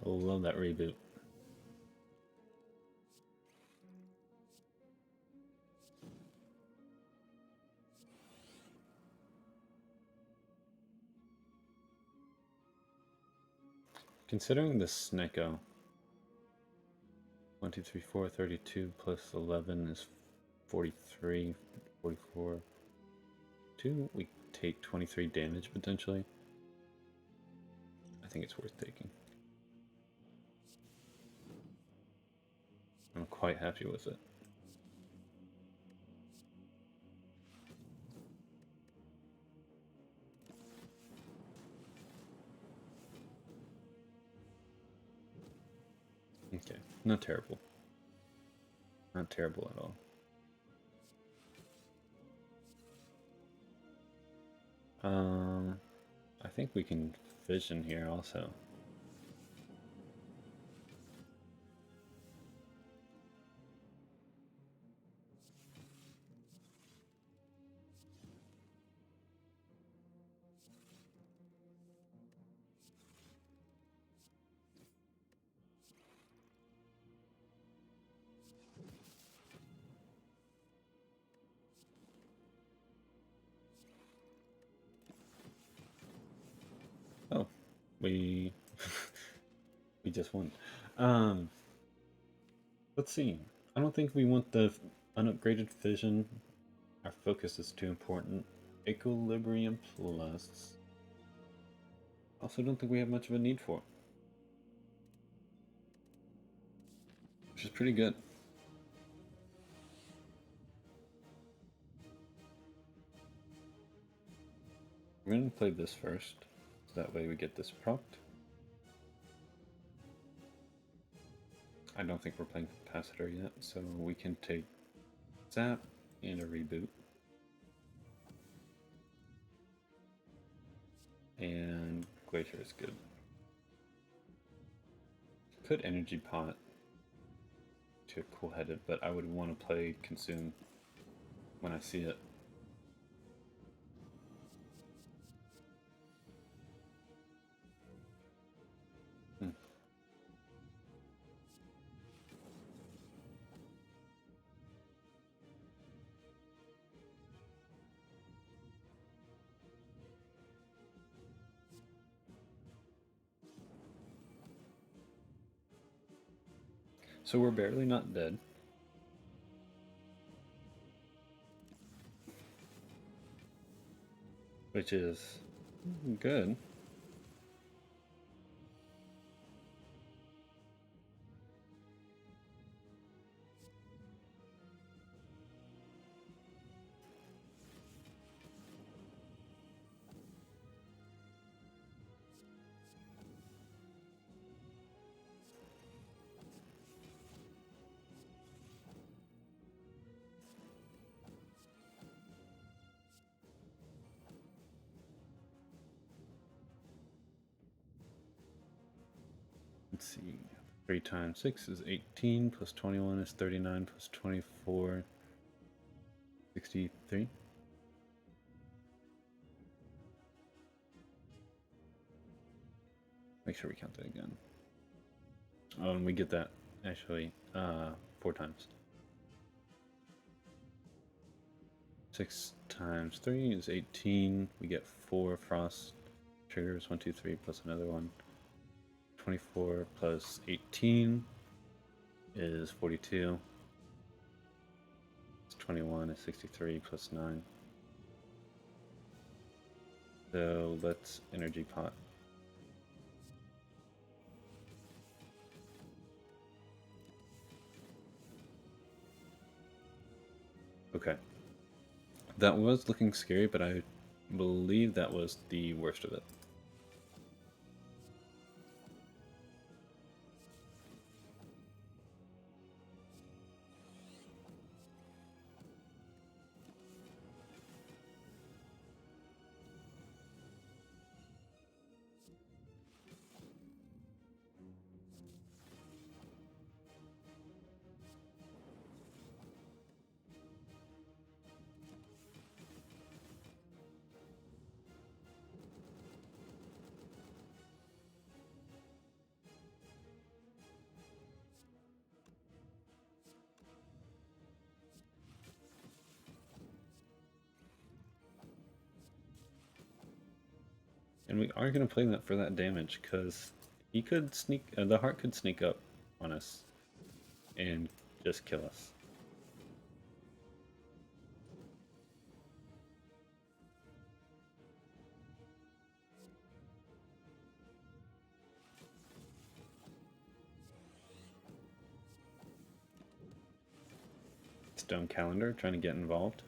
I love that reboot. Considering the Sneko, 1, 2, 3, 4, 32 plus 11 is 43, 44. 2, we take 23 damage potentially. I think it's worth taking. I'm quite happy with it. Okay, not terrible. Not terrible at all. I think we can vision here also. Oh, we we just won. Let's see. I don't think we want the unupgraded vision. Our focus is too important. Equilibrium plus. Also, don't think we have much of a need for it, which is pretty good. We're gonna play this first, so that way we get this propped. I don't think we're playing capacitor yet, so we can take zap and a reboot. And glacier is good. Could energy pot to cool headed, but I would want to play consume when I see it. So we're barely not dead. Which is good. Let's see. 3 times 6 is 18, plus 21 is 39, plus 24, 63. Make sure we count that again. Oh, and we get that actually 4 times. 6 times 3 is 18. We get 4 frost triggers. 1, 2, 3 plus another one. 24 plus 18 is 42. 21 is 63 plus 9. So let's energy pot. Okay. That was looking scary, but I believe that was the worst of it. And we are going to play that for that damage, because he could sneak, the heart could sneak up on us and just kill us. Stone Calendar trying to get involved.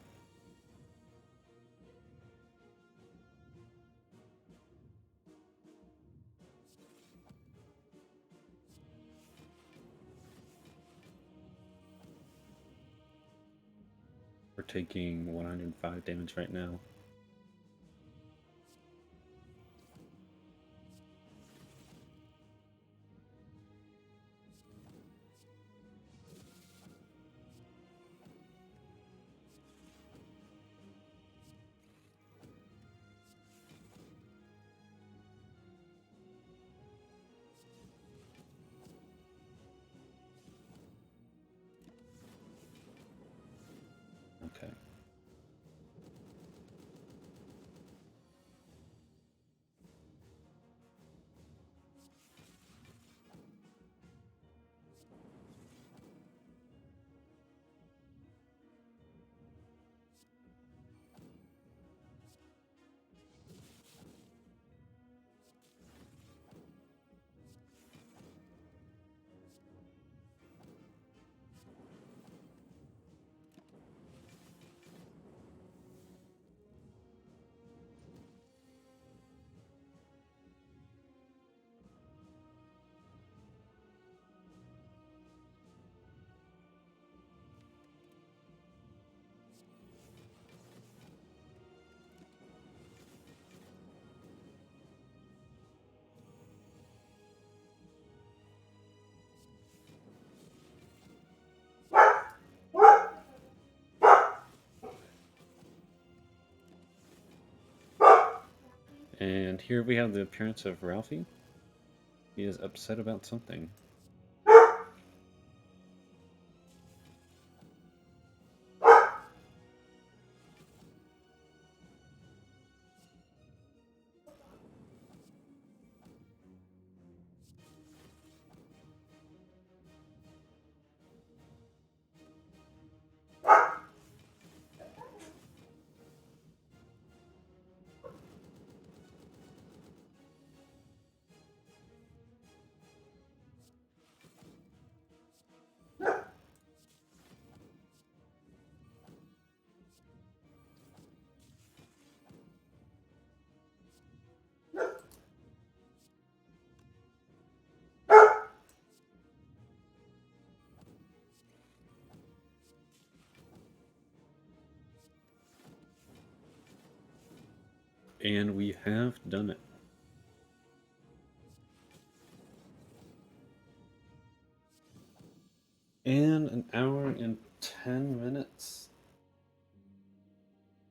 We're taking 105 damage right now. Okay. And here we have the appearance of Ralphie. He is upset about something. And we have done it. And an hour and 10 minutes.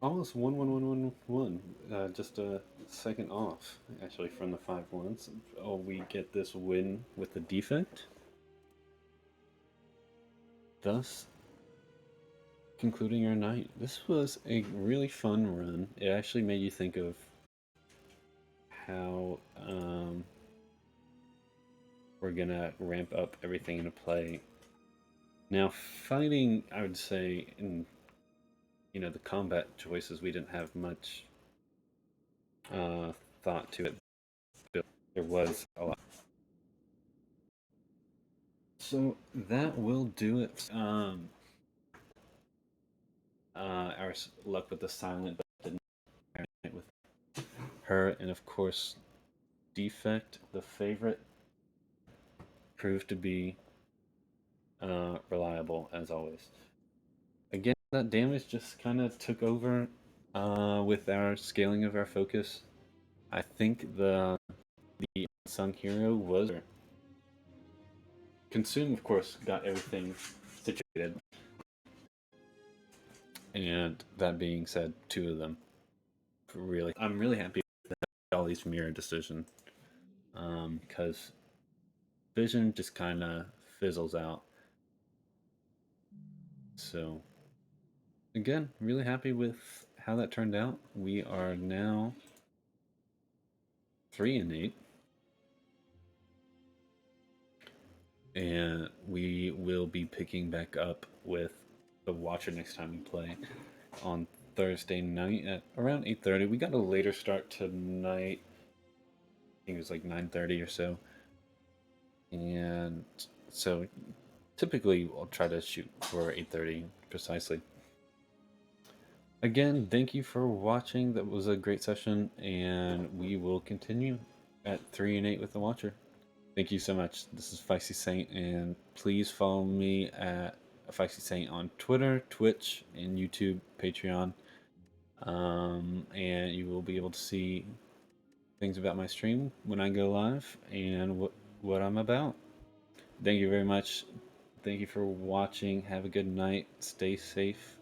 Almost 11111. Just a second off, actually, from the 5-1s. Oh, we get this win with the defect. Thus, concluding our night. This was a really fun run. It actually made you think of how we're gonna ramp up everything into play. Now, fighting, I would say, in the combat choices, we didn't have much thought to it. But there was a lot. So that will do it. Our luck with the silent didn't with her, and of course, Defect, the favorite, proved to be reliable as always. Again, that damage just kind of took over with our scaling of our focus. I think the unsung hero was Consume, of course, got everything situated. And that being said, two of them really, I'm really happy with all these mirror decisions because Vision just kind of fizzles out. So again, really happy with how that turned out. We are now 3-8. And we will be picking back up with the Watcher next time we play on Thursday night at around 8:30. We got a later start tonight. I think it was like 9:30 or so. And so typically I'll try to shoot for 8:30 precisely. Again, thank you for watching. That was a great session, and we will continue at 3-8 with the Watcher. Thank you so much. This is Feisty Saint, and please follow me at Feisty Saint on Twitter, Twitch, and YouTube, Patreon. And you will be able to see things about my stream when I go live and what I'm about. Thank you very much. Thank you for watching. Have a good night. Stay safe.